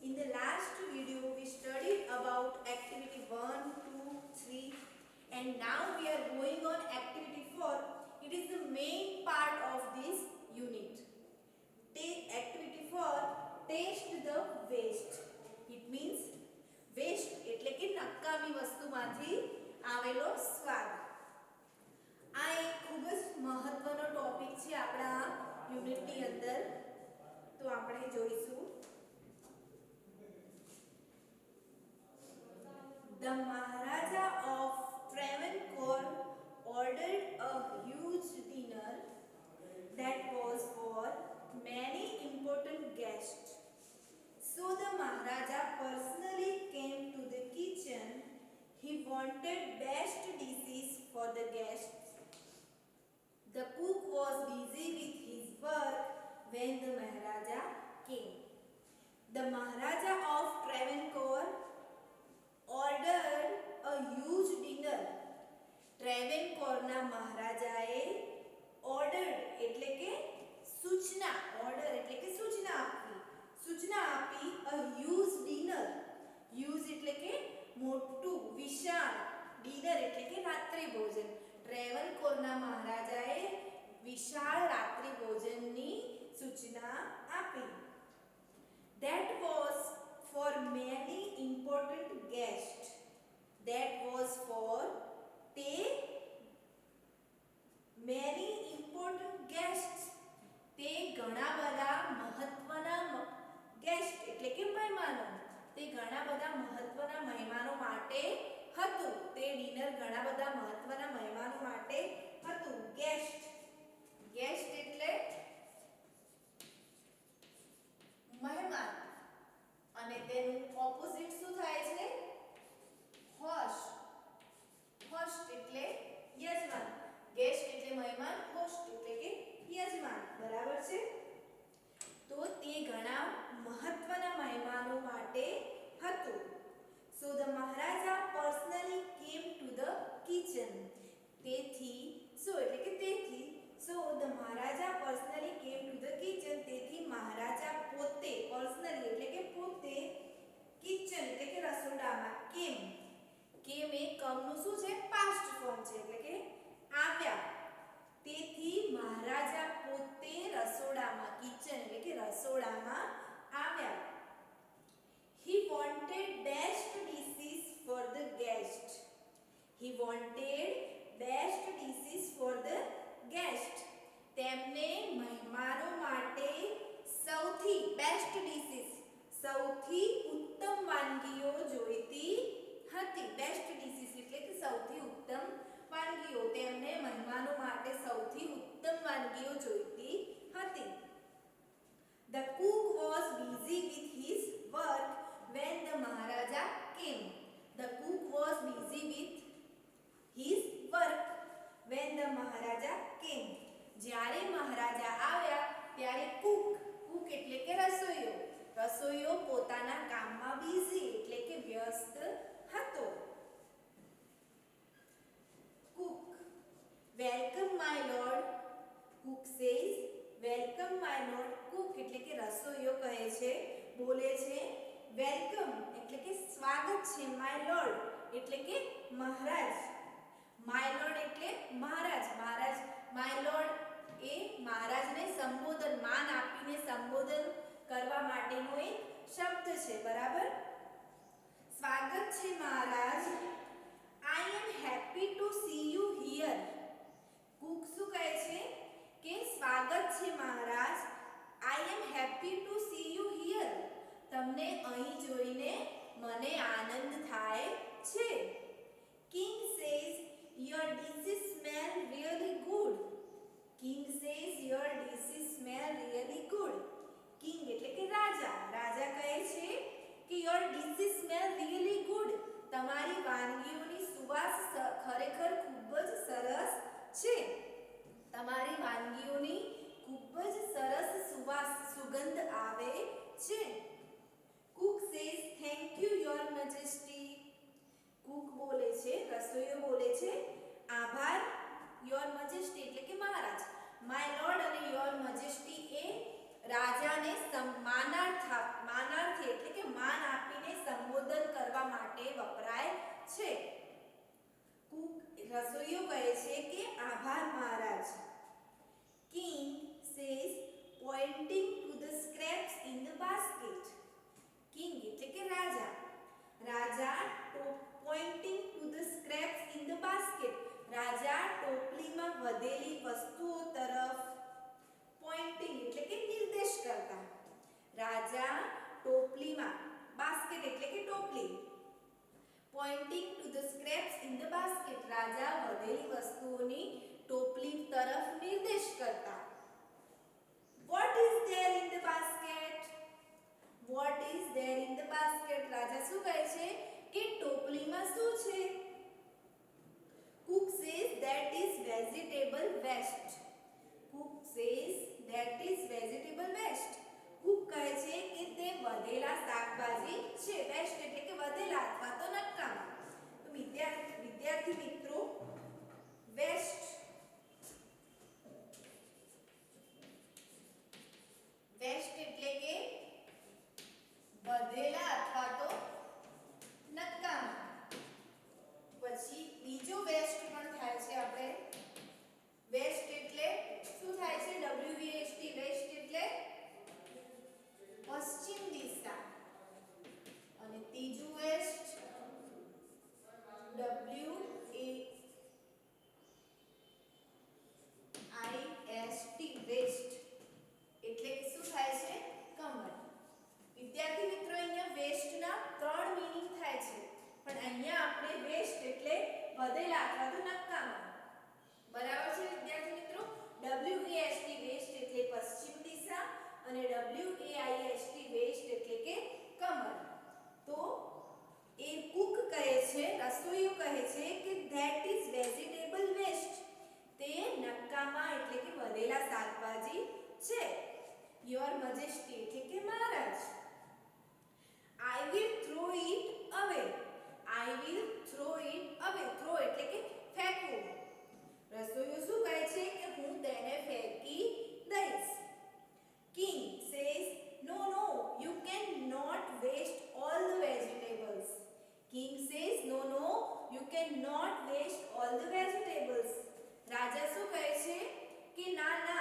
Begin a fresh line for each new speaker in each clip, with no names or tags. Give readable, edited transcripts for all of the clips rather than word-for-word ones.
In the last video, we studied about activity 1, 2, 3, and now we are going on activity 4. It is the main part of this unit. Activity 4, taste the waste. It means waste એટલે કે નકામી વસ્તુમાંથી આવેલો સ્વાદ. આ એક ખૂબ જ મહત્વનો ટોપિક છે આપણા યુનિટની અંદર. તો આપણે જોઈશું The Maharaja of Travancore ordered a huge dinner that was for many important guests. So the Maharaja personally came to the kitchen. He wanted best dishes for the guests. The cook was busy with his work when the Maharaja came. The Maharaja of Travancore ordered a huge dinner. ટ્રેવેનકોરના મહારાજાએ ordered એટલે કે સૂચના, order એટલે કે સૂચના આપી a huge dinner. huge એટલે કે મોટું, વિશાળ, ડિનર એટલે કે રાત્રિ ભોજન. ટ્રેવેનકોરના મહારાજાએ વિશાળ રાત્રિ ભોજનની સૂચના આપી. That was for many important guests. That was for many important guests. તે ઘણા બધા મહત્વના ગેસ્ટ એટલે કે મહેમાનો, તે ઘણા બધા મહત્વના મહેમાનો માટે હતું. તે ડિનર ઘણા બધા મહત્વના મહેમાનો માટે હતું. ગેસ્ટ એટલે મહેમાન અને તેનું ઓપોઝિટ શું થાય છે? હોસ્ટ. હોસ્ટ એટલે યજમાન. ગેસ્ટ એટલે મહેમાન, હોસ્ટ એટલે કે યજમાન. બરાબર છે? તો તે ઘણા મહત્વના મહેમાનો માટે હતું. So the Maharaja personally came to the kitchen. So the Maharaja personally came to the kitchen. તેથી મહારાજા પોતે, પર્સનલી એટલે કે પોતે, કિચન એટલે કે રસોડામાં. કેમ એ કમનું શું છે? પાસ્ટ ફોર્મ છે એટલે કે આવ્યા. તેથી મહારાજા પોતે રસોડામાં, કિચન એટલે કે રસોડામાં આવ્યા. He wanted best dishes for the guest. He wanted best dishes for the guest. તેમને મહેમાનો માટે સૌથી બેસ્ટ ડિશિસ, સૌથી ઉત્તમ વાનગીઓ જોઈતી હતી. બેસ્ટ ડિશિસ એટલે કે સૌથી ઉત્તમ વાનગીઓ. તેમને મહેમાનો માટે સૌથી ઉત્તમ વાનગીઓ જોઈતી હતી. The cook was busy with his work when the Maharaja came. The cook was busy with his work when the Maharaja came. જ્યારે મહારાજા આવ્યા ત્યારે કુક એટલે કે રસોઈયો પોતાના કામમાં બિઝી એટલે કે વ્યસ્ત હતો. Cook. Welcome my lord. Cook says, welcome my lord. Cook એટલે કે રસોઈયો કહે છે, બોલે છે વેલકમ એટલે કે સ્વાગત છે. my lord એટલે કે મહારાજ. my lord એટલે મહારાજ. my lord એ મહારાજને સંબોધન, માન આપીને સંબોધન કરવા માટેનો એક શબ્દ છે. બરાબર? સ્વાગત છે મહારાજ. I am happy to see you here. Cook શું કહે છે કે સ્વાગત છે મહારાજ. I am happy to see you here. તમને અહીં જોઈને મને આનંદ થાય છે. King says your dishes smell really good. King says your dishes smell really good. King એટલે કે રાજા. રાજા કહે છે કે your dishes smell really good. તમારી વાનગીઓની સુવાસ ખરેખર ખૂબ જ સરસ છે. તમારી વાનગીઓની ખૂબ જ સરસ સુગંધ આવે છે. Cook says thank you your majesty. Cook બોલે છે, રસોઈયો બોલે છે આભાર. યોર મજેસ્ટી એટલે કે મહારાજ. માય લોર્ડ અને યોર મજેસ્ટી એ રાજાને માનાર્થી એટલે કે ધ બાસ્કેટ. કિંગ એટલે કે રાજા. રાજા pointing to the scraps in the basket. રાજા ટોપલીમાં વધેલી વસ્તુઓ તરફ પોઇન્ટિંગ એટલે કે નિર્દેશ કરતા. રાજા ટોપલીમાં, બાસ્કેટ એટલે કે ટોપલી, pointing to the scraps in the basket. રાજા વધેલી વસ્તુઓની ટોપલી તરફ નિર્દેશ કરતા. What is there in the basket? What is there in the basket? રાજા શું કહે છે કે ટોપલીમાં શું છે? Cook says that is vegetable waste. Cook says that is vegetable waste. Cook કહે છે કે તે વધેલા શાકભાજી છે. વેસ્ટ એટલે કે વધેલા અથવા તો નકામા. તો વિદ્યાર્થી મિત્રો, વેસ્ટ એટલે કે વધેલા અથવા તો નકામા. પછી બીજો વેસ્ટ પણ થાય છે. આપણે વેસ્ટ એટલે શું થાય છે? WEST. વેસ્ટ એટલે પશ્ચિમ દિશા. અને ત્રીજું વેસ્ટ WAIST. વેસ્ટ એટલે કે શું થાય છે? કમર. વિદ્યાર્થી મિત્રો, અહીંયા વેસ્ટના 3 મીનિંગ થાય છે, પણ અહીંયા આપણે વેસ્ટ એટલે વધેલા અથવા તો નકામા. બરાબર છે વિદ્યાર્થી મિત્રો? WAST વેસ્ટ એટલે પશ્ચિમ દિશા અને WAIST વેસ્ટ એટલે કે કમર. તો એ કુક કહે છે, રસોઈયો કહે છે કે ધેટ ઇઝ વેજીટેબલ વેસ્ટ. તે નકામા એટલે કે વધેલા શાકભાજી છે. યોર મજેસ્ટી એટલે કે મહારાજ. I will throw it away. I will throw it away. Throw એટલે કે ફેંકવું. રસોઈયો શું કહે છે કે હું તેને ફેંકી દઈશ. King says no, you cannot waste all the vegetables. King says no, you cannot waste all the vegetables. રાજા શું કહે છે કે ના,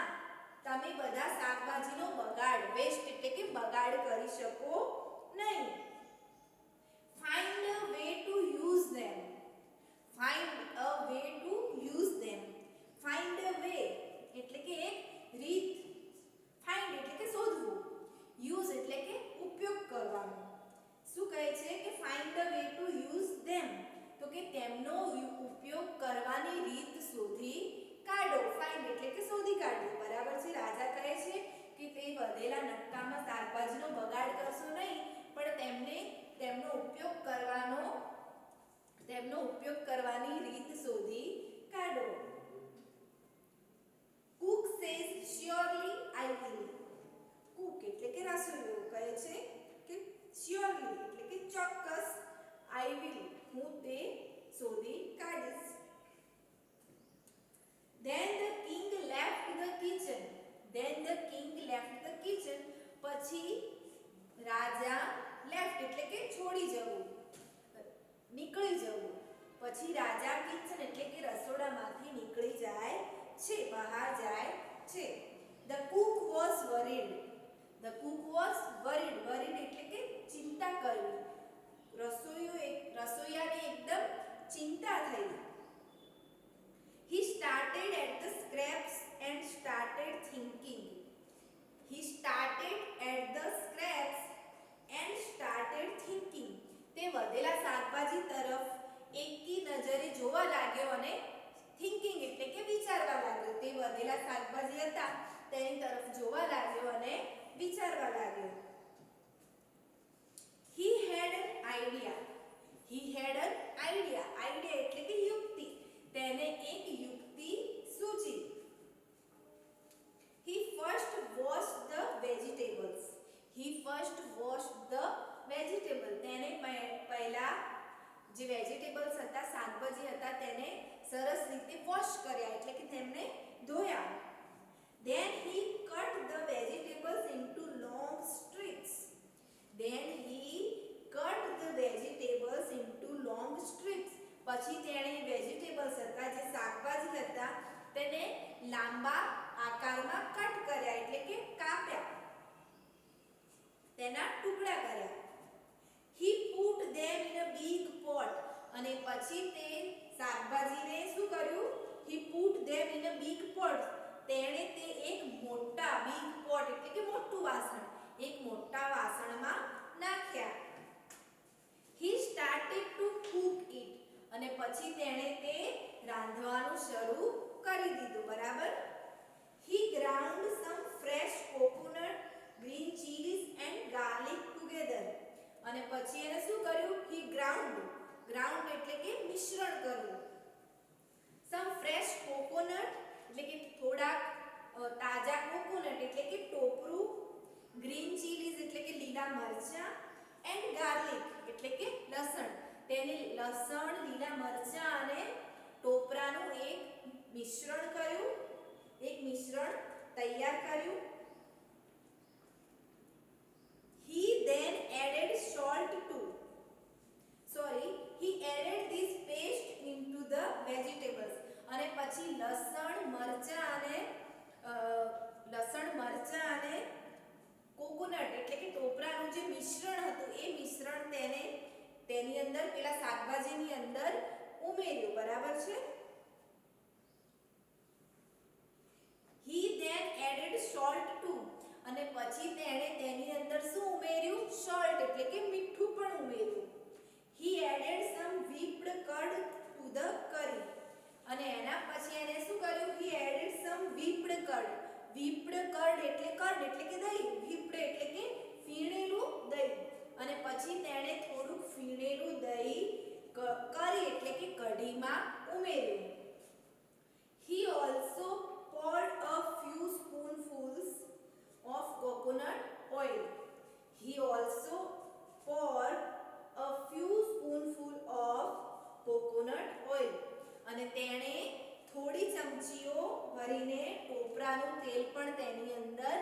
તમે બધા શાકભાજીનો બગાડ, વેસ્ટ એટલે કે બગાડ કરી શકો નહીં. Find a way to use them. Find a way to use them. Find a way એટલે કે એક રીત. Find એટલે કે શોધવું. Use એટલે કે ઉપયોગ કરવાનો. શું કહે છે કે find a way to use them. તો કે તેમનો ઉપયોગ કરવાની રીત શોધી કાઢો. ફાઇન્ડ એટલે કે શોધી કાઢવું. બરાબર છે? રાજા કહે છે કે તે વધેલા નકામા શાકભાજીનો બગાડ કરશો નહીં, પણ તેમનો ઉપયોગ કરવાની રીત શોધી કાઢો. Cook says surely I will. Cook એટલે કે રસોઈયો કહે છે કે surely એટલે કે ચોક્કસ, I will હું તે શોધી કાઢીશ. Then the king left the kitchen. પછી રાજા left એટલે કે છોડી જવું, નીકળી જવું. પછી રાજા કિચન એટલે કે રસોડામાંથી નીકળી જાય છે, બહાર જાય છે. The cook was worried. Worried એટલે કે ચિંતા કરવી. રસોઈયાને એકદમ ચિંતા થઈ. He started at the scraps and started thinking. તે વધેલા શાકભાજી તરફ એકી નજરે જોવા લાગ્યો અને thinking એટલે કે વિચારવા લાગ્યો. તે વધેલા શાકભાજી હતા તેની તરફ જોવા લાગ્યો અને વિચારવા લાગ્યો. He had an idea. Idea એટલે કે યુક્તિ. તેને એક યુક્તિ સૂચી. He first washed the vegetables. તેને પહેલા જે વેજીટેબલ્સ હતા, શાકભાજી હતા, તેને સરસ રીતે વોશ કર્યા એટલે કે તેમને ધોયા. Then he cut the vegetables તેણે તે એક મોટા બિગ પોટ એટલે કે મોટું વાસણ એક મોટા વાસણમાં નાખ્યા. He started to cook it. અને પછી તેણે તે રાંધવાનું શરૂ કરી દીધું. બરાબર. He ground some fresh coconut, green chilies and garlic together. અને પછી એને શું કર્યું? He ground એટલે કે મિશ્રણ કરવું. Some fresh coconut એટલે કે થોડા તાજા કોકોનટ એટલે કે ટોપરું, ગ્રીન ચીલીઝ એટલે કે લીલા મરચાં એન્ડ ગાર્લિક એટલે કે લસણ. તેને લસણ, લીલા મરચાં અને ટોપરાનું એક મિશ્રણ કર્યું, એક મિશ્રણ તૈયાર કર્યું. He then added salt too. He added this paste into the vegetables. અને પછી લસણ મરચાં અને કોકોનટ એટલે કે ટોપરાનું જે મિશ્રણ હતું એ મિશ્રણ તેની અંદર પેલા શાકભાજીની અંદર ઉમેર્યું. બરાબર છે. He then added salt too. અને પછી તેણે તેની અંદર શું ઉમેર્યું? salt એટલે કે મીઠું પણ ઉમેર્યું. He added some whipped curd to the curry. અને એના પછી એને શું કર્યું? He added some whipped curd. whipped curd એટલે કે દહીં, whipped એટલે કે ફીણેલું દહીં. અને પછી તેણે થોડુંક ફીણેલું દહીં કરી એટલે કે કઢીમાં ઉમેર્યું. He also poured a few spoonfuls of coconut oil. He also poured a few spoonfuls of coconut oil. અને તેણે થોડી ચમચીઓ ભરીને ટોપરાનું તેલ પણ તેની અંદર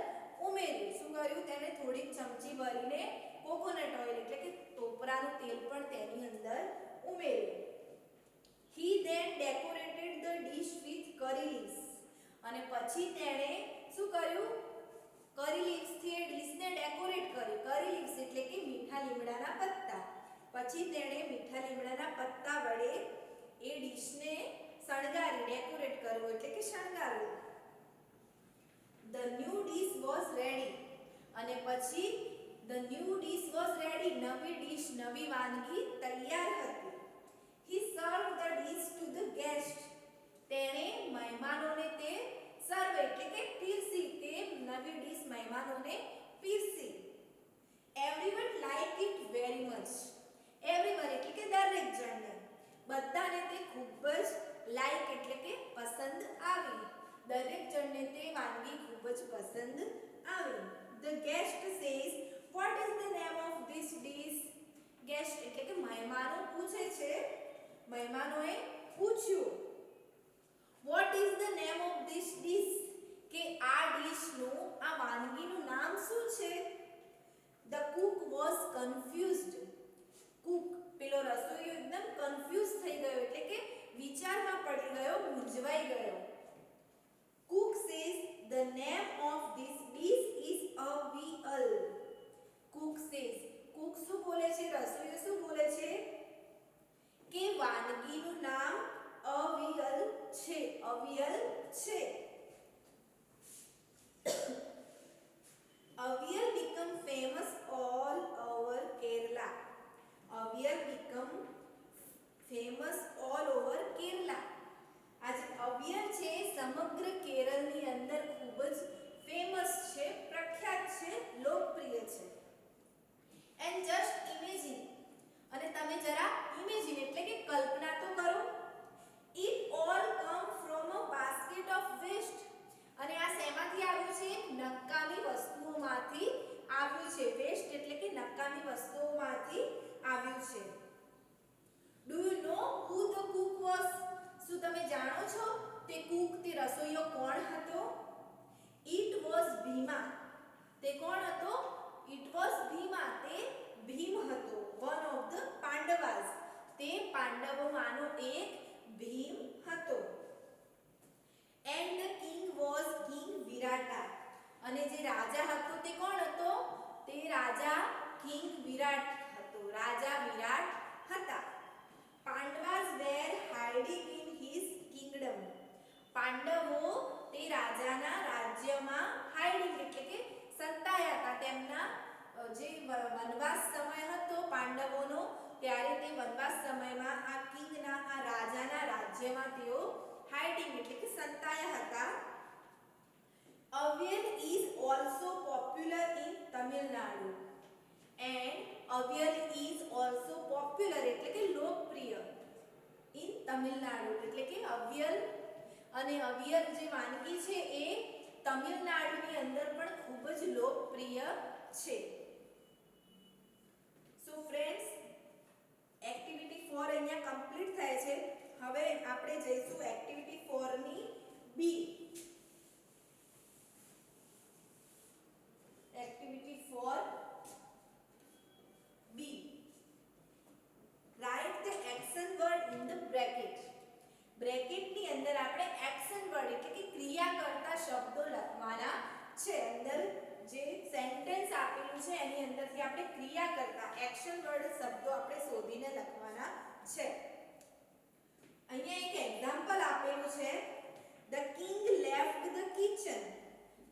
ઉમેર્યું. શું કર્યું? તેને થોડીક ચમચી ભરીને કોકોનટ ઓઇલ એટલે કે ટોપરાનું તેલ પણ તેની અંદર ઉમેર્યું. He then decorated the dish with curry leaves. અને પછી તેણે શું કર્યું? કરી લીવ્સથી એ ડીશને ડેકોરેટ કર્યું. કરી લીવ્સ એટલે કે મીઠા લીમડાના પત્તા. પછી તેણે મીઠા લીમડાના પત્તા વડે એ ડીશને શણગારી, ડેકોરેટ કરવું એટલે કે શણગારવું. The new dish was ready. અને પછી the new dish was ready. નવી ડીશ, નવી વાનગી તૈયાર હતી. He served the dish to the guest. તેણે મહેમાનોને તે સર્વ એટલે કે પીરસી, તે નવી ડીશ મહેમાનોને પીરસી. Everyone liked it very much. Everyone એટલે કે દરેક જણને, બધાને તે ખૂબ જ લાઈક એટલે કે પસંદ આવી. દરેક જણને તે વાનગી ખૂબ જ પસંદ આવી. The guest says, what is the name of this dish? Guest એટલે કે મહેમાનો પૂછે છે. મહેમાનોએ પૂછ્યું, what is the name of this dish? કે આ ડીશનું, આ વાનગીનું નામ શું છે? The cook was confused. cook પેલો રસોઈયો એકદમ કન્ફ્યુઝ થઈ ગયો એટલે કે વિચારમાં પડી ગયો, મૂંઝવાઈ ગયો. Cook says the name of this dish is avial. Cook says, cook શું બોલે છે? રસોઈયો શું બોલે છે? કે વાનગીનું નામ અવિયલ છે, અવિયલ છે. Avial become famous all over Kerala. Avial become famous all over Kerala. आज અવિયલ છે સમગ્ર કેરળની અંદર ખૂબ જ ફેમસ છે, પ્રખ્યાત છે, લોકપ્રિય છે. And just imagine, અને તમે જરા ઇમેજિન એટલે કે કલ્પના તો કરો. It all come from a basket of waste. અને આ શેમાંથી આવ્યું છે? નકામી વસ્તુઓમાંથી આવ્યું છે. વેસ્ટ એટલે કે નકામી વસ્તુઓમાંથી આવ્યું છે. Do you know who the cook was? શું તમે જાણો છો તે કુક, તે રસોઈયો કોણ હતો? It was Bhima. તે કોણ હતો? It was Bhima. તે ભીમ હતો. One of the Pandavas. તે પાંડવોમાંનો એક ભીમ હતો. And the king was King Virata. અને જે રાજા હતો તે કોણ હતો? તે રાજા કિંગ વિરાટ હતો. રાજા વિરાટ હતા. Pandavas were hiding in his kingdom. પાંડવો તે રાજાના રાજ્યમાં હાઇડિંગ એટલે કે સંતાયા હતા. તેમના જે વનવાસ સમય હતો પાંડવોનો, ત્યારે તે વનવાસ સમયમાં આ કિંગના આ રાજાના રાજ્યમાં તેઓ હાઇડિંગ એટલે કે સંતાયા હતા. અવ્યલ is also popular in Tamil Nadu and અવ્યલ is also popular એટલે કે લોકપ્રિય in Tamil Nadu એટલે કે અવ્યલ અને અવિયલ જે વાનગી છે એ તમિલનાડુની અંદર પણ ખૂબ જ લોકપ્રિય છે. સો ફ્રેન્ડ્સ, એક્ટિવિટી 4 અહીંયા કમ્પ્લીટ થાય છે. હવે આપણે જઈશું એક્ટિવિટી 4 ની B. Activity 4 B, write the action word in the bracket. બ્રેકેટની અંદર આપણે એક્શન વર્ડ એટલે કે ક્રિયા કરતા શબ્દો લખવાના છે. અંદર જે સેન્ટેન્સ આપેલું છે એની અંદરથી આપણે ક્રિયા કરતા એક્શન વર્ડ શબ્દો આપણે શોધીને લખવાના છે. અહીંયા એક એક્ઝામ્પલ આપેલું છે, the king left the kitchen.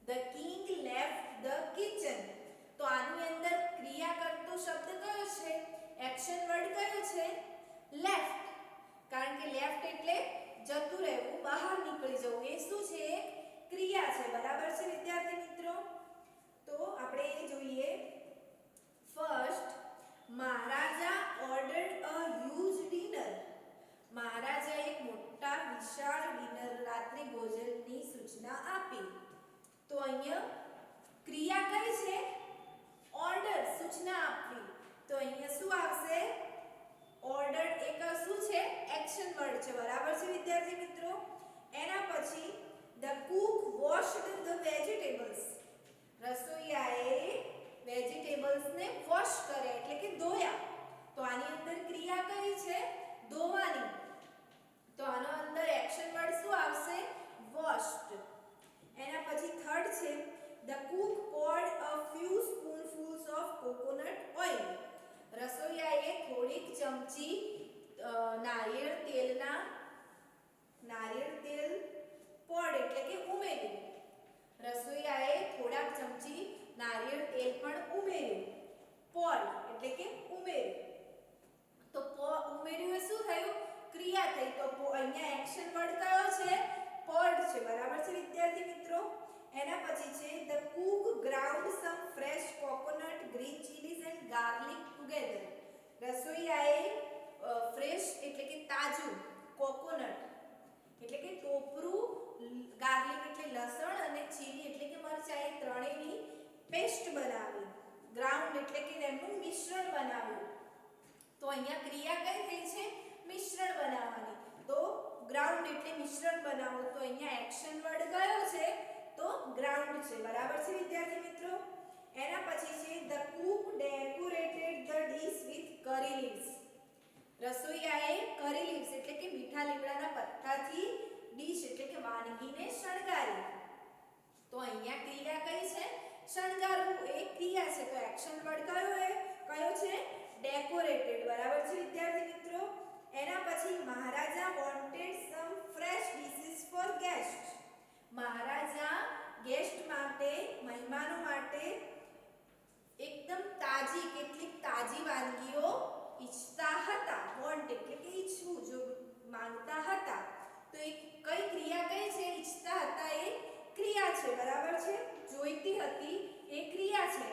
The king left the kitchen. તો આની અંદર ક્રિયા કરતો શબ્દ કયો છે? એક્શન વર્ડ કયો છે? લેફ્ટ. કારણ કે લેફ્ટ એટલે જતું રહેવું, બહાર નીકળી જવું. એ શું છે? ક્રિયા છે. બરાબર છે વિદ્યાર્થી મિત્રો? તો આપણે એ જોઈએ. First, Maharaja ordered a huge dinner. મહારાજા એક મોટા વિશાળ ડિનર રાત્રિ ભોજનની સૂચના આપી. તો અહીંયા ક્રિયા કઈ છે? ઓર્ડર, સૂચના આપવી. તો અહીંયા શું આવશે? ઓર્ડર એક શું છે? એક્શન વર્ડ છે. બરાબર છે વિદ્યાર્થી મિત્રો? એના પછી the cook washed the vegetables. રસોઈયાએ વેજીટેબલ્સને વોશ કર્યા એટલે કે ધોયા. તો આની અંદર ક્રિયા કઈ છે? ધોવાની. તો આનો અંદર એક્શન વર્ડ શું આવશે? વોશ્ડ. એના પછી થર્ડ છે, the cook poured a few spoonfuls of coconut oil. રસોઈયાએ થોડીક ચમચી નારિયેળ તેલ પોર્ડ એટલે કે ઉમેર્યું. રસોઈયાએ થોડાક ચમચી નારિયેળ તેલ પણ ઉમેર્યું. પોર્ડ એટલે કે ઉમેર્યું. તો ઉમેર્યું એ શું થયું? ક્રિયા થઈ. તો અહીંયા એક્શન વર્ડ કયો છે? પોર્ડ છે. બરાબર છે વિદ્યાર્થી મિત્રો? એના પછી છે, the cook ground some fresh coconut, green chillies and garlic together. રસોઈયાએ ફ્રેશ એટલે કે તાજું, કોકોનટ એટલે કે ટોપરું, ગાર્લિક એટલે લસણ અને ચીલી એટલે કે મરચાં, એ ત્રણેયની પેસ્ટ બનાવી. ગ્રાઉન્ડ એટલે કે તેમનું મિશ્રણ બનાવ્યું. તો અહીંયા ક્રિયા કઈ થઈ છે? મિશ્રણ બનાવવાની. તો ગ્રાઉન્ડ એટલે મિશ્રણ બનાવો. તો અહીંયા એક્શન વર્ડ કયો છે? તો ગ્રાઉન્ડ છે. બરાબર છે વિદ્યાર્થી મિત્રો? એના પછી છે, the Cook decorated the dish with કરી લીવ્સ. રસોઈયાએ કરી લીવ્સ એટલે કે મીઠા લીમડાના પત્તાથી ડીશ એટલે કે વાનગીને શણગારી. તો અહીંયા ક્રિયા કઈ છે? શણગારવું એ ક્રિયા છે. તો એક્શન વર્ડ કયો છે? ડેકોરેટેડ. બરાબર છે વિદ્યાર્થી મિત્રો? એના પછી મહારાજા વોન્ટેડ સમ ફ્રેશ ડિશિસ ફોર ગેસ્ટ. મહારાજા ગેસ્ટ માટે, મહેમાનો માટે એકદમ તાજી, કેટલીક તાજી વાનગીઓ ઈચ્છતા હતા. વોન્ટ એટલે કે ઈચ્છવું, જો માંગતા હતા. તો એ કઈ ક્રિયા કઈ છે? ઈચ્છતા હતા એ ક્રિયા છે. બરાબર છે? જોઈતી હતી એ ક્રિયા છે.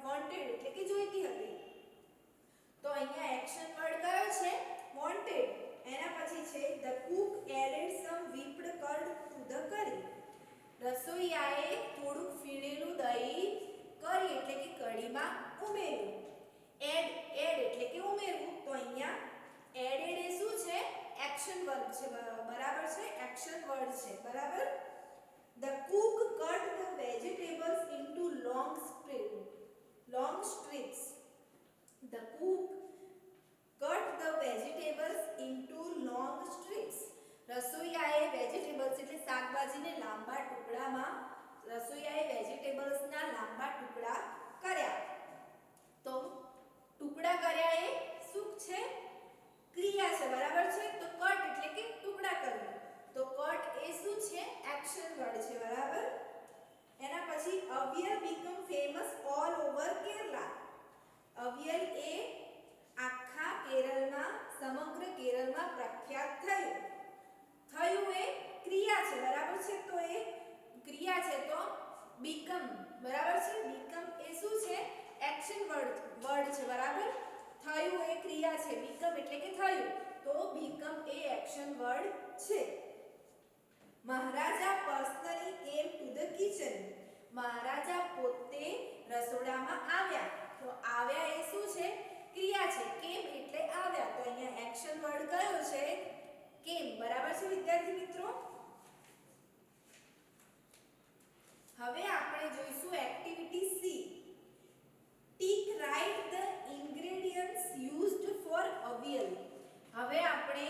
વોન્ટેડ એટલે કે જોઈતી હતી. તો અહીંયા એક્શન વર્ડ કયો છે? વોન્ટેડ. એના પછી છે, the cook added some whipped curd to the curry. રસોઈયાએ થોડુંક ફીણેલું દહીં કરી એટલે કે કઢીમાં ઉમેર્યું. એડ એટલે કે ઉમેરવું. તો અહીંયા એડેડ એ શું છે? એક્શન વર્બ છે. બરાબર છે? એક્શન વર્ડ છે. બરાબર? The cook cut the vegetables into long strips. The cook cut the vegetables into long strips. રસોઈયાએ વેજીટેબલ્સ એટલે શાકભાજીને લાંબા ટુકડામાં, રસોઈયાએ વેજીટેબલ્સના લાંબા ટુકડા કર્યા. તો ટુકડા કર્યા એ શું છે? ક્રિયા છે. બરાબર છે? તો કટ એટલે કે ટુકડા કરવું. તો કટ એ શું છે? એક્શન વર્ડ છે. એટલે કે થયું, તો become એ એક્શન વર્ડ છે. Maharaja personally came to the kitchen. મહારાજા પોતે રસોડામાં આવ્યા. તો આવ્યા એ શું છે? ક્રિયા છે. કેમ એટલે આવ્યા. તો અહીંયા એક્શન વર્ડ કયો છે? કેમ. બરાબર છે વિદ્યાર્થી મિત્રો. હવે આપણે જોઈશું activity C. Tick right the ingredients used for avial. હવે આપણે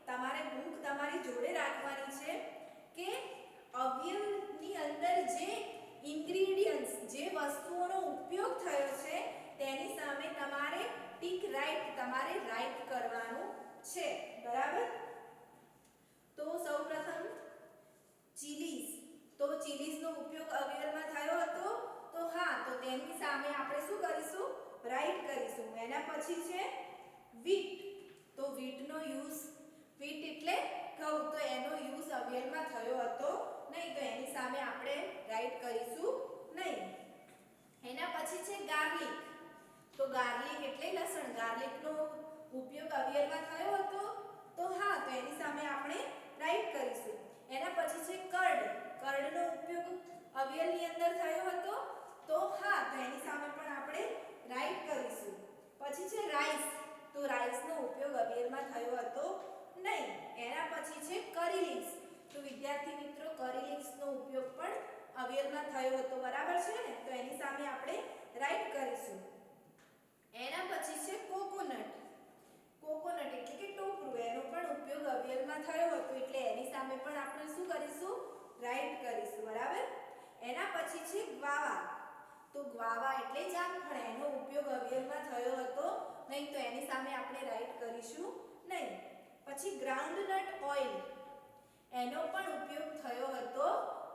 તમારે બુક તમારી જોડે રાખવાની છે કે અવિયલની અંદર જે ઇન્ગ્રેડિયન્ટ્સ, જે વસ્તુઓનો ઉપયોગ થયો છે તેની સામે તમારે ટીક રાઇટ, તમારે રાઇટ કરવાનું છે. બરાબર. તો સૌપ્રથમ ચીલીઝ. તો ચીલીઝનો ઉપયોગ અવિયલમાં થયો હતો. તો હા, તો તેની સામે આપણે શું કરીશું? રાઇટ કરીશું. એના પછી છે વીટ. તો વીટનો યુઝ, વીટ એટલે ઘઉં, તો એનો યુઝ અવિયલમાં થયો હતો નહીં, તો એની સામે આપણે રાઇટ કરીશું નહીં. એના પછી છે ગાર્લિક. તો ગાર્લિક એટલે લસણ. ગાર્લિકનો ઉપયોગ અવિયલમાં થયો હતો. તો હા, તો એની સામે આપણે રાઇટ કરીશું. એના પછી છે કર્ડ. કર્ડનો ઉપયોગ અવિયલની અંદર થયો હતો. તો હા, તો એની સામે પણ આપણે રાઇટ કરીશું. પછી છે રાઈસ. તો રાઈસનો ઉપયોગ અવિયલમાં થયો હતો નહીં. એના પછી છે કરી લીવ્સ. તો વિદ્યાર્થી મિત્રો, કરી લીવ્સનો ઉપયોગ પણ અવિયલમાં થયો હતો. બરાબર છે ને? તો એની સામે આપણે રાઇટ કરીશું. એના પછી છે કોકોનટ. કોકોનટ એટલે કે ટોપરું, એનો પણ ઉપયોગ અવિયલમાં થયો હતો, એટલે એની સામે પણ આપણે શું કરીશું? રાઇટ કરીશું. બરાબર. એના પછી છે ગ્વાવા. તો ગ્વાવા એટલે જામફળ, એનો ઉપયોગ અવિયલમાં થયો હતો નહીં, તો એની સામે આપણે રાઇટ કરીશું નહીં. પછી ગ્રાઉન્ડનટ ઓઇલ, એનો પણ ઉપયોગ થયો હતો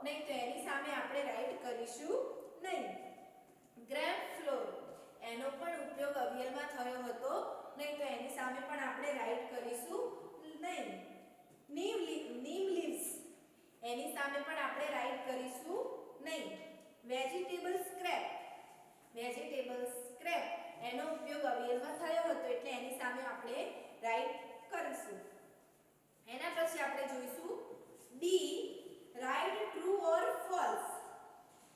નહીં, તો એની સામે આપણે રાઇટ કરીશું નહીં. ગ્રેપ ફ્લોર, એનો પણ ઉપયોગ અવિયલમાં થયો હતો નહીં, તો એની સામે પણ આપણે રાઇટ કરીશું નહીં. નીમ લીવ્સ, એની સામે પણ આપણે રાઇટ કરીશું નહીં. Vegetable scrap. વેજીટેબલ સ્ક્રેપ, એનો ઉપયોગ અવિયલમાં થયો હતો, એટલે એની સામે આપણે રાઇટ કરીશું. એના પછી આપણે જોઈશું D. Write true or false.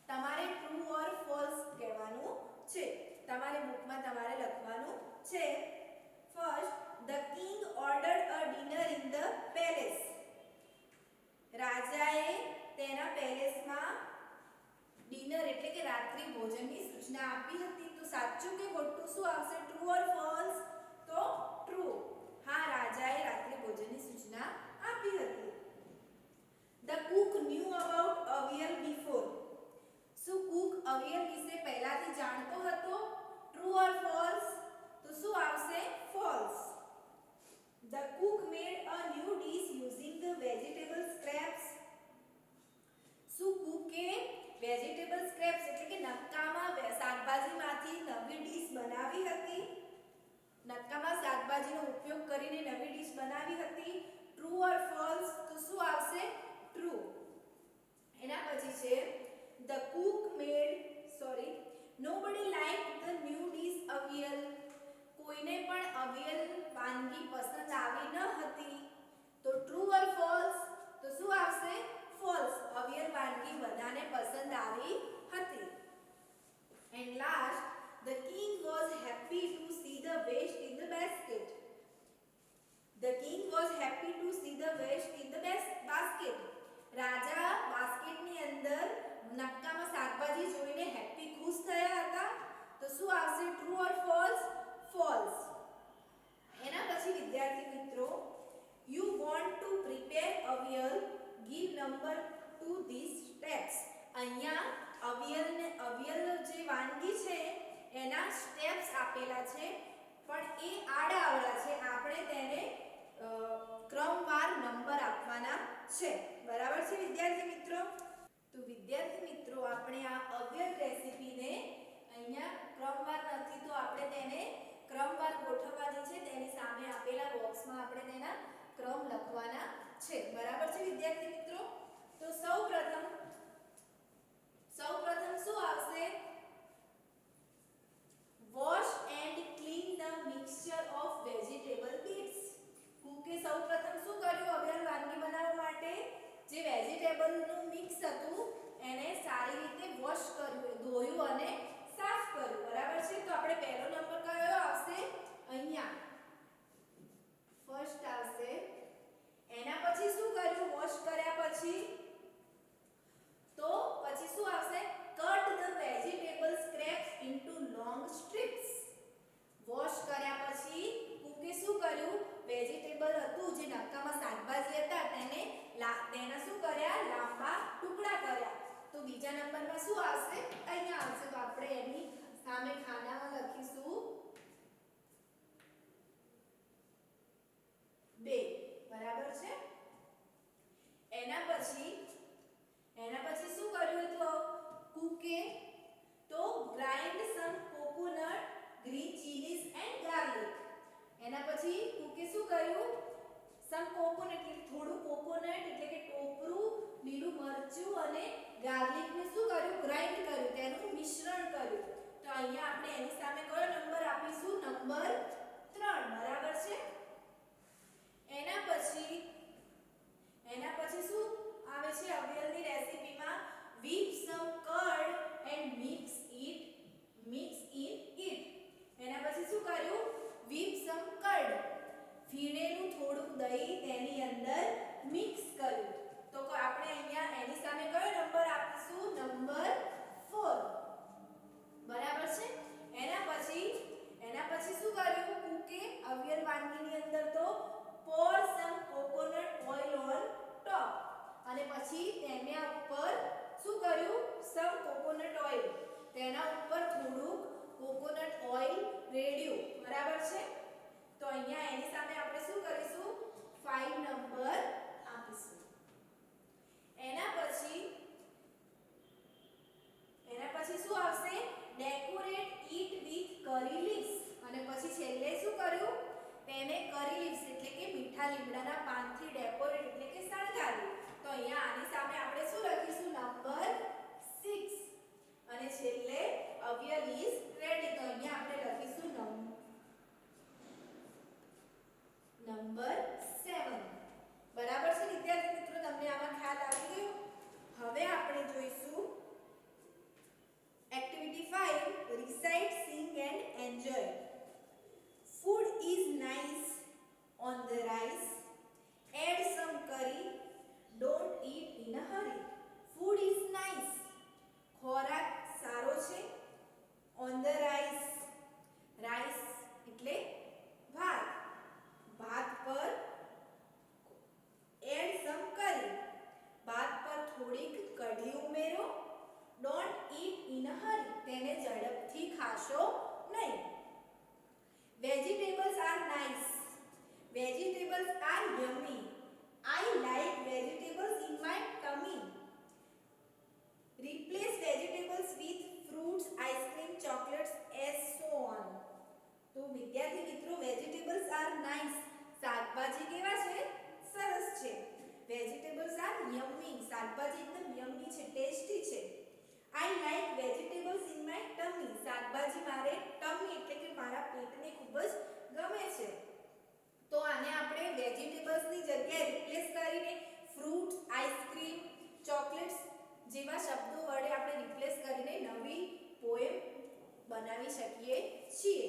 તમારે ટ્રુ ઓર ફોલ્સ કહેવાનું છે. તમારે બુકમાં તમારે લખવાનું છે. First, the king ordered a dinner in the palace. રાજાએ તેના પેલેસમાં ડિનર એટલે કે રાત્રિ ભોજનની સૂચના આપી હતી. તો સાચું કે ખોટું શું આવશે? True or false? તો ટ્રુ. હા, રાજાએ રાત્રિ ભોજનની સૂચના આપી હતી. The Cook new about avial before. શું કુક અવિયલ વિશે પહેલાથી જાણતો હતો? True or false? તો શું આવશે? False. The Cook made a new dish using the vegetable scraps. શું કુકે વેજીટેબલ સ્ક્રેપ્સ એટલે કે નક્કામાં શાકભાજીમાંથી નવી ડીશ બનાવી હતી? નક્કામાં શાકભાજીનો ઉપયોગ કરીને નવી ડીશ બનાવી હતી. True or false? તો શું આવશે? ટ્રુ. એના પછી છે the Cook nobody લાઇક્ડ the new dish avial. કોઈને પણ અવિયલ વાનગી પસંદ આવી ન હતી. તો ટ્રુ ઓર ફોલ્સ? તો શું આવશે? ફોલ્સ. અવિયલ વાનગી બધાને પસંદ આવી હતી. And last, the king was happy to see the waste in the basket. The king was happy to see the waste in the basket. રાજા બાસ્કેટની અંદર નક્કામાં શાકભાજી જોઈને હેપી, ખુશ થયા હતા. તો શું આવશે? True or false? ફોલ્સ. એના પછી વિદ્યાર્થી મિત્રો, you want to prepare avial, give number to these steps. અહીંયા અવિયલ જે વાનગી છે એના સ્ટેપ્સ આપેલા છે, પણ એ આડાઅવળા છે. આપણે તેને ક્રમવાર નંબર આપવાના છે. બરાબર છે વિદ્યાર્થી મિત્રો? તો વિદ્યાર્થી મિત્રો, આપણે આ અવિયલ રેસીપીને અહીંયા ક્રમવાર નથી, તો આપણે તેને ક્રમવાર ગોઠવવાની છે. તેની સામે આપેલા બોક્સમાં આપણે તેના ક્રમ લખવાના છે. બરાબર છે વિદ્યાર્થી મિત્રો? તો સૌપ્રથમ શું આવશે? Wash and clean the mixture of vegetable be strips. Wash કર્યા પછી કુકે શું કર્યું? વેજીટેબલ હતું જે નક્કામાં શાકભાજી હતા તેના શું કર્યા? લાંબા ટુકડા કર્યા. તો બીજા નંબરમાં શું આવશે? અહીંયા આવશે. તો આપણે એની સામે ખાનામાં લખીશું 2. બરાબર છે? એના પછી શું કર્યું હતું કુકે? તો grind some coconut, green chillies and garlic. એના પછી કુકે શું કર્યું? સમ કોકોનટ એટલે થોડું કોકોનટ એટલે કે ટોપરું, લીલું મરચું અને ગાર્લિક ને શું કર્યું? ગ્રાઇન્ડ કર્યું, તેનું મિશ્રણ કર્યું. તો અહીંયા આપણે એની સામે કયો નંબર આપીશું? નંબર 3. બરાબર છે? એના પછી શું આવે છે અવિયલની રેસીપીમાં? whip some curd and mix in it. એના પછી શું કર્યું? whip some curd, ફીણેલું થોડુંક દહીં તેની અંદર મિક્સ કર્યું. તો આપણે અહીંયા એની સામે કયો નંબર આપીશું? નંબર 4. બરાબર છે? એના પછી શું કર્યું કુકે? અવિયલ વાનગીની અંદર તો pour some coconut oil on top, અને પછી તેના ઉપર શું કર્યું? some coconut oil, તેના ઉપર થોડુંક કોકોનટ ઓઇલ રેડ્યું. બરાબર છે? તો અહીંયા એની સામે આપણે શું કરીશું? 5 નંબર આપીશું. એના પછી શું આવશે? ડેકોરેટ ઇટ વિથ કરી લીવ્સ, અને પછી છેલ્લે શું કર્યું? તેને કરી લીવ્સ એટલે કે મીઠા લીમડાના પાનથી ડેકોરેટ એટલે કે શણગાર્યું. તો અહીંયા આની સામે આપણે શું લખીશું? નંબર 6. અને છેલ્લે અવિયલ ઇઝ રેડી. તો અહીંયા આપણે લખીશું નંબર 7. બરાબર છે વિદ્યાર્થી મિત્રો? તમને આમાં ખ્યાલ આવી ગયો? હવે આપણે જોઈશું activity 5, recite, sing and enjoy. Food is nice on the rice. Add some curry. Don't eat in a hurry. Food is nice. ખોરાક સારો છે. On the rice. Rice એટલે ભાત. ભાત પર add some curry. ભાત પર થોડીક કઢી ઉમેરો. Don't eat in a hurry. તેને ઝડપથી ખાશો નહીં. Vegetables are nice. Vegetables are yummy. I like vegetables in my tummy. Replace vegetables with fruits, ice cream, chocolates, as so on. તો વિદ્યાર્થી મિત્રો, vegetables are nice. શાકભાજી કેવા છે? સરસ છે. Vegetables are yummy. શાકભાજી એકદમ yummy છે, ટેસ્ટી છે. I like vegetables in my tummy. શાકભાજી મારે ટમી એટલે કે મારા પેટને ખૂબ જ ગમે છે. તો આને આપણે વેજીટેબલ્સની જગ્યાએ રિપ્લેસ કરીને ફ્રૂટ્સ, આઈસ્ક્રીમ, ચોકલેટ્સ જેવા શબ્દો વડે આપણે રિપ્લેસ કરીને નવી પોએમ બનાવી શકીએ છીએ.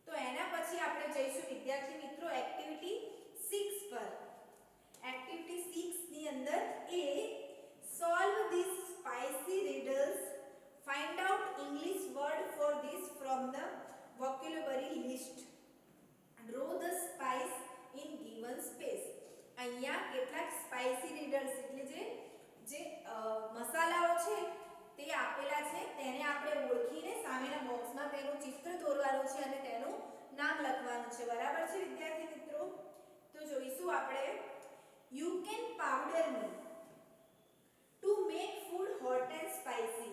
તો એના પછી આપણે જઈશું વિદ્યાર્થી મિત્રો એક્ટિવિટી 6 પર. એક્ટિવિટી 6 ની અંદર solve these spicy riddles. Find out English word for this from the vocabulary list. Draw the spice in given space. અહીંયા કેટલાક સ્પાઇસી રીડલ્સ એટલે જે મસાલાઓ છે તે આપેલા છે, તેને આપણે ઓળખીને સામેના બોક્સમાં તેનું ચિત્ર દોરવાનું છે અને તેનું નામ લખવાનું છે. બરાબર છે વિદ્યાર્થી મિત્રો? તો જોઈશું આપણે You can powder me to make food hot and spicy.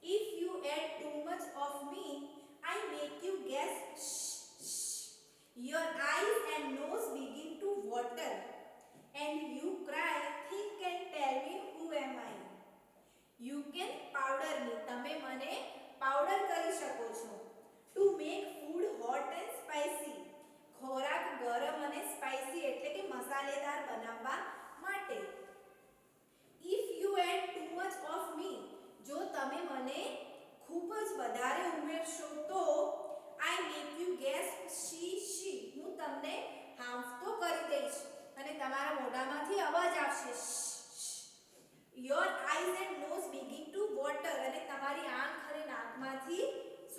If you add too much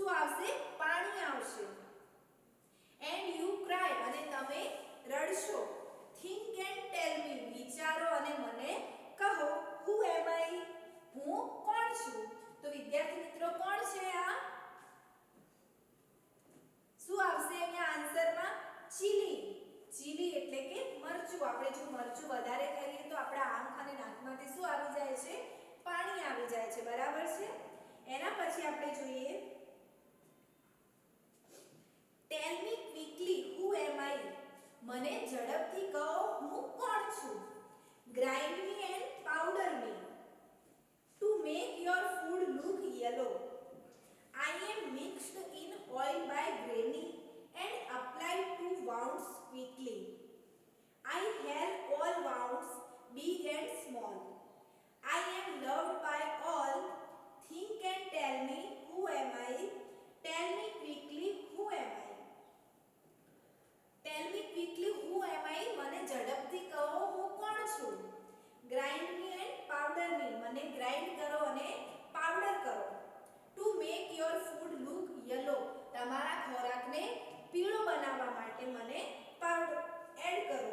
શું આવશે? પાણી આવશે. એન્ડ યુ ક્રાય અને તમે રડશો. થિંક એન્ડ ટેલ મી વિચારો અને મને કહો. હુ એમ આઈ હું કોણ છું? તો વિદ્યાર્થી મિત્રો કોણ છે આ? શું આવશે અહીંયા આન્સરમાં? ચીલી. ચીલી એટલે કે મરચું. આપણે જો મરચું વધારે ખાઈએ તો આપણા આંખ અને નાકમાંથી શું આવી જાય છે? પાણી આવી જાય છે. બરાબર છે. એના પછી આપણે જોઈએ ટેલ મી ક્વિકલી હુ એમ આઈ મને ઝડપથી કહો હું કોણ છું? Grind me and powder me to make your food look yellow. I am mixed in oil by graining and applied to wounds quickly. I help all wounds, big and small. I am loved by all. Think and tell me who am I? Tell me quickly who am I? Tell me quickly who am I? મને ઝડપથી કહો હું કોણ છું? Grind me and powder me મને grind કરો અને powder કરો. To make your food look yellow તમારા ખોરાકને પીળો બનાવવા માટે મને પાવડર એડ કરો.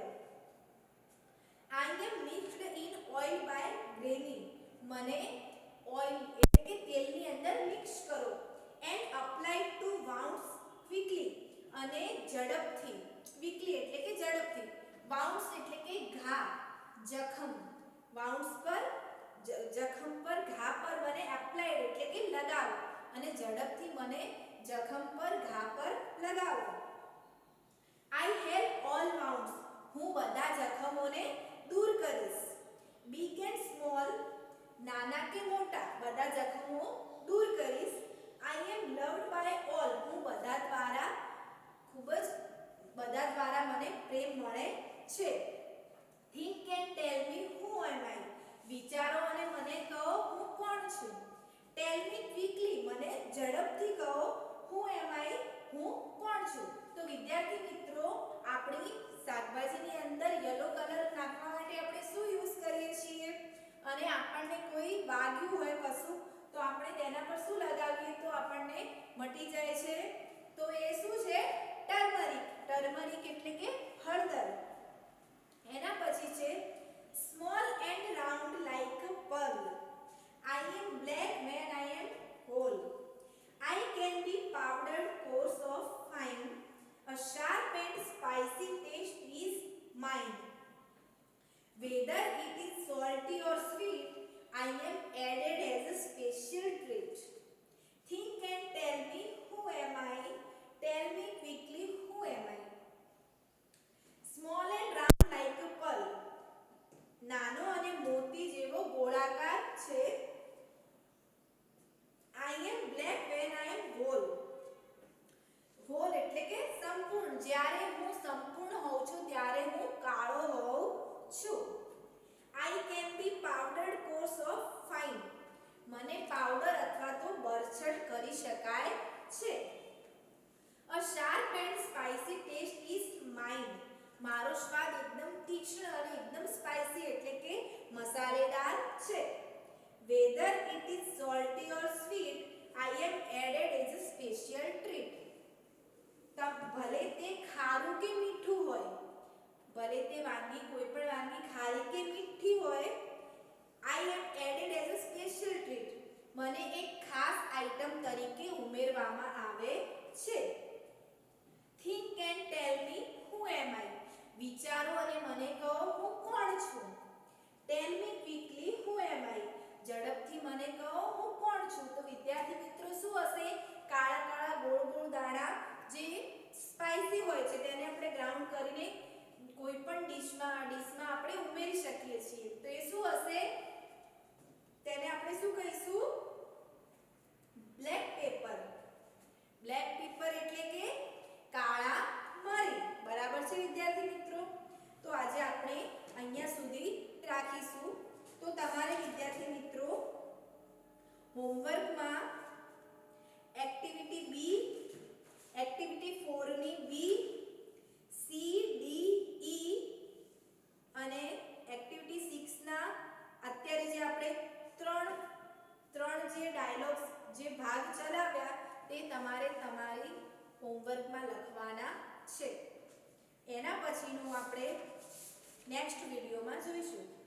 I am mixed in oil by graining મને ઓઇલ એટલે કે તેલની અંદર મિક્સ કરો. And applied to wounds quickly અને ઝડપથી. ક્વિકલી એટલે કે ઝડપથી. wounds એટલે કે ઘા, જખમ. wounds પર જખમ પર ઘા પર મને એપ્લાઈડ એટલે કે લગાવો અને ઝડપથી મને જખમ પર ઘા પર લગાવો. I help all wounds હું બધા જખમોને દૂર કરીશ. big and small નાના કે મોટા બધા જખમો દૂર કરીશ. I am loved by all હું બધા દ્વારા ખૂબ જ બધા દ્વારા મને પ્રેમ મળે છે. Think and tell me who am I વિચારો અને મને કહો હું કોણ છું? Tell me quickly મને ઝડપથી કહો who am I હું કોણ છું? તો વિદ્યાર્થી મિત્રો આપણી શાકભાજીની અંદર યલો કલર નાખવા માટે આપણે શું યુઝ કરીએ છીએ? અને આપણને કોઈ વાગ્યું હોય કશું તો આપણે તેના પર શું લગાવીએ તો આપણને મટી જાય છે? તો એ શું છે? ટર્મરિક. ટર્મરિક એટલે કે હળદર. એના પછી છે small and round like a pearl. I am black when I am whole. I can be powdered coarse or fine. A sharp and spicy taste is mine. Whether it is salty or sweet, I am added as a special treat. Think and tell me who am I? Tell me quickly who am I? Small and round like a pearl. નાનો અને મોતી જેવો ગોળાકાર છે. I am black when I am whole. whole એટલે કે સંપૂર્ણ. જ્યારે હું સંપૂર્ણ હોઉં છું ત્યારે હું કાળો હોઉં છું. I can be powdered coarse or fine. મને પાવડર અથવા તો બરછટ કરી શકાય છે. A sharp and spicy taste is mine. મારો સ્વાદ એકદમ તીક્ષ્ણ અને એકદમ સ્પાઇસી એટલે કે મસાલેદાર છે. Whether it is salty or sweet, I am added as a special treat. તબ ભલે તે ખારું કે મીઠું હોય, ભલે તે વાનગી કોઈ પણ વાનગી ખારી કે મીઠી હોય, I am added as a special treat. મને એક ખાસ આઈટમ તરીકે ઉમેરવામાં આવે છે. Think and tell me who am I? વિચારો અને મને કહો હું કોણ છું? Tell me quickly who am I? ઝડપથી મને કહો હું કોણ છું? તો વિદ્યાર્થી મિત્રો શું હશે? કાળા કાળા ગોળ ગોળ દાણા જે સ્પાઇસી હોય છે તેને આપણે ગ્રાઉન્ડ કરીને કોઈ પણ ડીશમાં આપણે ઉમેરી શકીએ છીએ. તો એ શું હશે? તેને આપણે શું કહીશું? Black paper. બ્લેક પેપર એટલે કે કાળા મરી. બરાબર છે વિદ્યાર્થી મિત્રો? તો આજે આપણે અહીંયા સુધી રાખીશું. તો તમારે વિદ્યાર્થી મિત્રો હોમવર્કમાં એક્ટિવિટી બી, એક્ટિવિટી 4 ની બી, સી, ડી, ઈ અને એક્ટિવિટી 6 ના અત્યારે જે આપણે ત્રણ જે ડાયલોગ્સ જે ભાગ ચલાવ્યા તે તમારે કરવાના છે. એના પછીનું આપણે નેક્સ્ટ વિડીયોમાં જોઈશું.